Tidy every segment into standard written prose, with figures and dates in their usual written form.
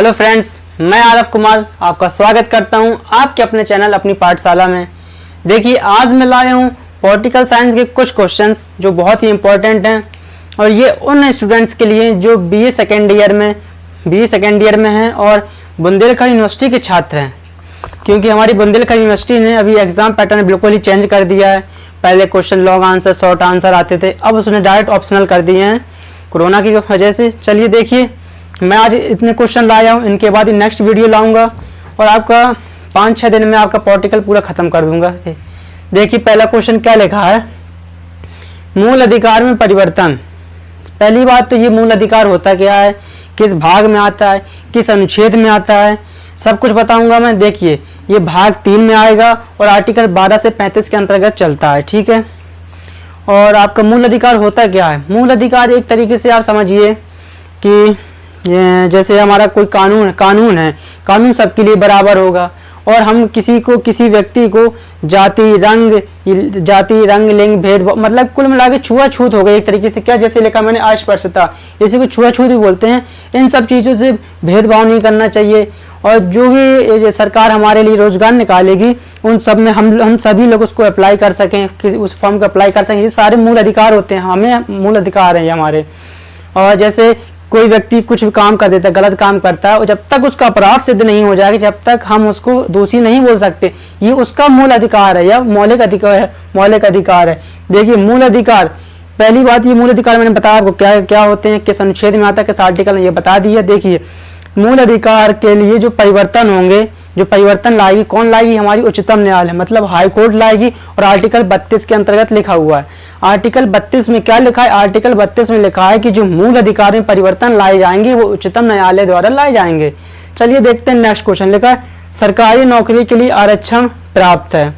Hello friends, मैं आरफ कुमार आपका स्वागत करता हूं आपके अपने चैनल अपनी पाठशाला में। देखिए, आज मैं लाया हूं पॉलिटिकल साइंस के कुछ क्वेश्चंस जो बहुत ही इंपॉर्टेंट हैं और ये उन स्टूडेंट्स के लिए जो बीए सेकेंड ईयर में हैं और बुंदेलखंड यूनिवर्सिटी के छात्र हैं, क्योंकि हमारी बुंदेलखंड यूनिवर्सिटी ने अभी एग्जाम पैटर्न बिल्कुल ही चेंज कर दिया है। पहले question long answer short answer आते थे, अब उसने डायरेक्ट ऑप्शनल कर दिए हैं कोरोना की वजह से। चलिए देखिए, मैं आज इतने क्वेश्चन लाया हूँ, इनके बाद ही नेक्स्ट वीडियो लाऊंगा और आपका 5-6 दिन में आपका पॉलिटिकल पूरा खत्म कर दूंगा। देखिए, पहला क्वेश्चन क्या लिखा है, मूल अधिकार में परिवर्तन। पहली बात तो ये मूल अधिकार होता क्या है, किस भाग में आता है, किस अनुच्छेद में आता है, सब कुछ बताऊंगा मैं। देखिए, ये भाग 3 में आएगा और आर्टिकल 12 से 35 के अंतर्गत चलता है, ठीक है। और आपका मूल अधिकार होता क्या है, मूल अधिकार एक तरीके से आप समझिए कि जैसे हमारा कोई कानून है, कानून सबके लिए बराबर होगा और हम किसी व्यक्ति को जाति रंग लिंग भेद मतलब कुल मिला के छुआछूत हो गई एक तरीके से। क्या जैसे लिखा मैंने अस्पृश्यता, इसी को छुआछूत भी बोलते हैं। इन सब चीज़ों से भेदभाव नहीं करना चाहिए और जो भी सरकार हमारे लिए रोजगार निकालेगी उन सब में हम सभी लोग उसको अप्लाई कर सकें, उस फॉर्म को अप्लाई कर सकें। ये सारे मूल अधिकार होते हैं, हमें मूल अधिकार हैं हमारे। और जैसे कोई व्यक्ति कुछ भी काम कर देता है, गलत काम करता है, और जब तक उसका अपराध सिद्ध नहीं हो जाएगा, जब तक हम उसको दोषी नहीं बोल सकते, ये उसका मूल अधिकार है या मौलिक अधिकार है। देखिए, मूल अधिकार, पहली बात, ये मूल अधिकार मैंने बताया आपको क्या क्या होते हैं, किस अनुच्छेद में आता है, किस आर्टिकल में, ये बता दिया। देखिए, मूल अधिकार के लिए जो परिवर्तन होंगे, जो परिवर्तन लाएगी, कौन लाएगी, हमारी उच्चतम न्यायालय मतलब हाई कोर्ट लाएगी। और आर्टिकल 32 के अंतर्गत लिखा हुआ है। आर्टिकल 32 में क्या लिखा है, आर्टिकल 32 में लिखा है कि जो मूल अधिकार में परिवर्तन लाए जाएंगे वो उच्चतम न्यायालय द्वारा लाए जाएंगे। चलिए देखते हैं, नेक्स्ट क्वेश्चन लिखा है, सरकारी नौकरी के लिए आरक्षण प्राप्त है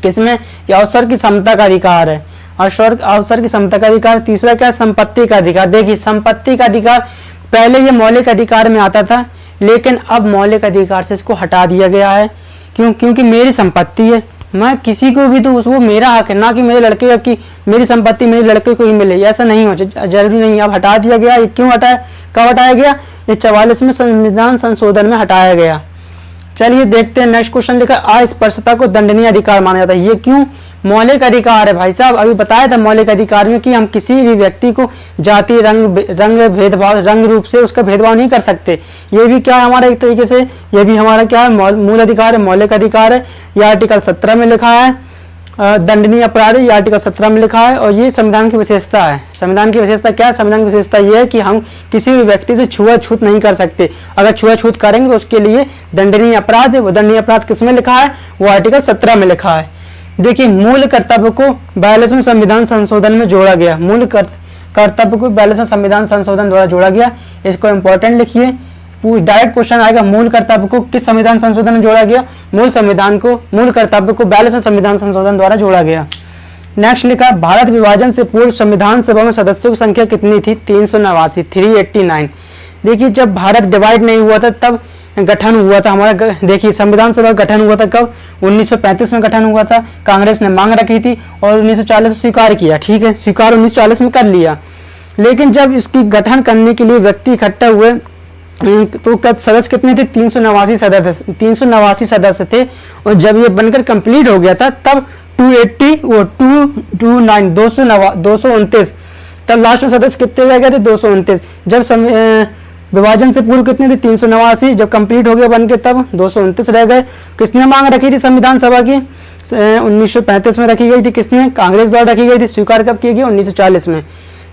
किसमें, अवसर की समता का अधिकार है, अवसर की समता का अधिकार। तीसरा क्या, संपत्ति का अधिकार। देखिए, संपत्ति का अधिकार पहले ये मौलिक अधिकार में आता था, लेकिन अब मौलिक अधिकार से इसको हटा दिया गया है। क्योंकि मेरी संपत्ति है, मैं किसी को भी दूं वो मेरा हक है, ना कि मेरे लड़के का कि मेरी संपत्ति मेरे लड़के को ही मिले, ऐसा नहीं हो, जरूरी नहीं। अब हटा दिया गया। ये क्यों हटाया, कब हटाया गया, ये 44वें संविधान संशोधन में हटाया गया। चलिए देखते हैं, नेक्स्ट क्वेश्चन लिखा, अस्पृश्यता को दंडनीय अधिकार माना जाता है। ये क्यों, मौलिक अधिकार है भाई साहब, अभी बताया था मौलिक अधिकार में कि हम किसी भी व्यक्ति को जाति रंग भेदभाव, रंग रूप से उसका भेदभाव नहीं कर सकते। ये भी क्या है हमारा, एक तरीके से ये भी हमारा क्या है, मूल अधिकार है, मौलिक अधिकार है। ये आर्टिकल 17 में लिखा है, दंडनीय अपराध है, ये आर्टिकल 17 में लिखा है। और ये संविधान की विशेषता है। संविधान की विशेषता क्या है, संविधान की विशेषता ये है कि हम किसी भी व्यक्ति से छुआछूत नहीं कर सकते। अगर छुआछूत करेंगे तो उसके लिए दंडनीय अपराध है। वो दंडनीय अपराध किसमें लिखा है, वो आर्टिकल 17 में लिखा है। देखिए, मूल कर्तव्य को 42वें संविधान संशोधन में जोड़ा गया। मूल कर्तव्य को 42वें संविधान संशोधन द्वारा जोड़ा गया। इसको इंपॉर्टेंट लिखिए, डायरेक्ट क्वेश्चन आएगा, मूल कर्तव्य को किस संविधान संशोधन में जोड़ा गया, मूल कर्तव्य को 42वें संविधान संशोधन द्वारा जोड़ा गया। नेक्स्ट लिखा, भारत विभाजन से पूर्व संविधान सभा में सदस्यों की संख्या कितनी थी, 389, 389। देखिए, जब भारत डिवाइड नहीं हुआ था तब गठन हुआ था हमारा। देखिए, संविधान सभा गठन हुआ था कब, 1935 में गठन हुआ था। कांग्रेस ने मांग रखी थी और 1940 में स्वीकार किया, ठीक है, स्वीकार 1940 में कर लिया। लेकिन जब इसकी गठन करने के लिए व्यक्ति इकट्ठा हुए तो सदस्य कितने थे, 389 सदस्य थे। और जब ये बनकर कंप्लीट हो गया था तब 229 तब लास्ट में सदस्य कितने रह गए थे, 229। जब विभाजन से पूर्व कितने थे, 389। जब कंप्लीट हो गया बनके तब 229 रह गए। किसने मांग रखी थी संविधान सभा की, 1935 में रखी गई थी। किसने, कांग्रेस द्वारा रखी गई थी। स्वीकार कब किया गया, 1940 में।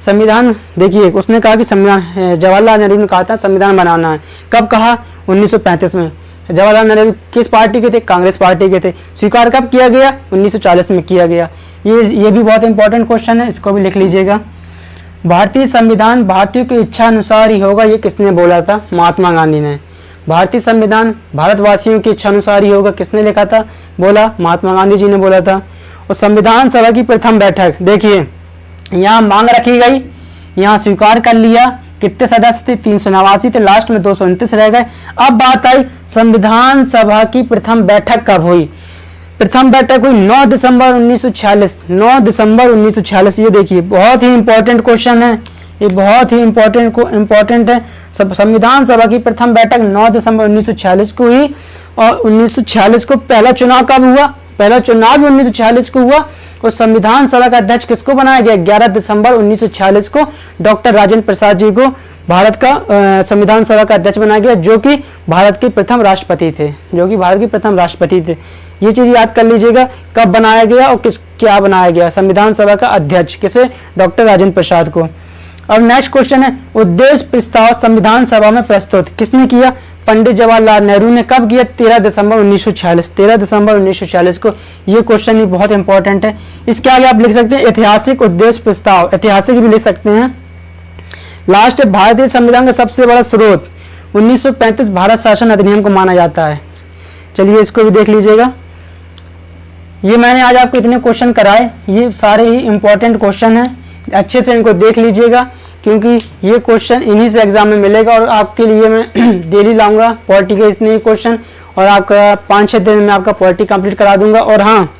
संविधान, देखिए, उसने कहा कि संविधान, जवाहरलाल नेहरू ने कहा था संविधान बनाना है। कब कहा, 1935 में। जवाहरलाल नेहरू किस पार्टी के थे, कांग्रेस पार्टी के थे। स्वीकार कब किया गया, 1940 में किया गया। ये भी बहुत इंपॉर्टेंट क्वेश्चन है, इसको भी लिख लीजिएगा। भारतीय संविधान भारतीयों की इच्छा अनुसार ही होगा, ये किसने बोला था, महात्मा गांधी ने। भारतीय संविधान भारतवासियों की इच्छा अनुसार ही होगा, किसने लिखा था, बोला, महात्मा गांधी जी ने बोला था। और संविधान सभा की प्रथम बैठक, देखिए, यहाँ मांग रखी गई, यहाँ स्वीकार कर लिया, कितने सदस्य थे, 389 थे, लास्ट में 229 रह गए। अब बात आई संविधान सभा की प्रथम बैठक कब हुई। प्रथम बैठक हुई 9 दिसंबर 1946। 9 दिसंबर 1946। ये देखिए, बहुत ही इंपॉर्टेंट क्वेश्चन है, ये बहुत ही इम्पोर्टेंट है। संविधान सभा की प्रथम बैठक 9 दिसंबर 1946 को हुई और 1946 को पहला चुनाव कब हुआ? पहला चुनाव भी 1946 को हुआ। और संविधान सभा का अध्यक्ष किसको बनाया गया? 11 दिसंबर 1946 को डॉक्टर राजेंद्र प्रसाद जी को भारत का संविधान सभा का अध्यक्ष बनाया गया, जो कि भारत के प्रथम राष्ट्रपति थे, ये चीज याद कर लीजिएगा, कब बनाया गया और क्या बनाया गया संविधान सभा का अध्यक्ष, किसे? डॉक्टर राजेंद्र प्रसाद को। और नेक्स्ट क्वेश्चन है, उद्देश्य प्रस्ताव संविधान सभा में प्रस्तुत किसने किया? पंडित जवाहरलाल नेहरू ने कब किया? 13 दिसंबर 1946 को। ये क्वेश्चन ही बहुत इंपॉर्टेंट है। इसके आगे आप लिख सकते हैं ऐतिहासिक उद्देश्य प्रस्ताव, ऐतिहासिक भी लिख सकते हैं। लास्ट है, भारतीय संविधान का सबसे बड़ा स्रोत 1935 भारत शासन अधिनियम को माना जाता है। चलिए इसको भी देख लीजिएगा। ये मैंने आज आपको इतने क्वेश्चन कराए, ये सारे ही इंपॉर्टेंट क्वेश्चन हैं, अच्छे से इनको देख लीजिएगा, क्योंकि ये क्वेश्चन इन्हीं से एग्जाम में मिलेगा। और आपके लिए मैं डेली लाऊंगा पॉलिटी के इतने ही क्वेश्चन, और आपका 5-6 दिन में आपका पॉलिटी कंप्लीट करा दूंगा। और हाँ,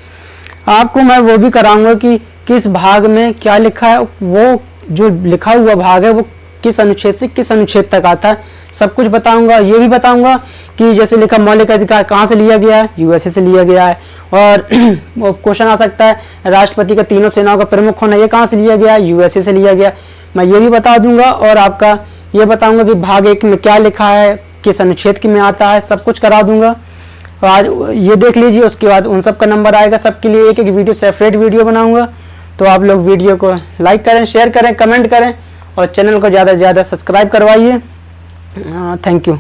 आपको मैं वो भी कराऊंगा कि किस भाग में क्या लिखा है, वो जो लिखा हुआ भाग है वो किस अनुच्छेद से किस अनुच्छेद तक आता है, सब कुछ बताऊंगा। ये भी बताऊंगा कि जैसे लिखा मौलिक अधिकार कहाँ से लिया गया है? यूएसए से लिया गया है। और क्वेश्चन आ सकता है राष्ट्रपति का तीनों सेनाओं का प्रमुख होना, ये कहाँ से लिया गया है? यूएसए से लिया गया। मैं ये भी बता दूंगा, और आपका ये बताऊंगा कि भाग 1 में क्या लिखा है, किस अनुच्छेद में आता है, सब कुछ करा दूंगा। और आज ये देख लीजिए, उसके बाद उन सब का नंबर आएगा। सबके लिए एक वीडियो, सेपरेट वीडियो बनाऊंगा। तो आप लोग वीडियो को लाइक करें, शेयर करें, कमेंट करें, और चैनल को ज़्यादा से ज़्यादा सब्सक्राइब करवाइए। Thank you.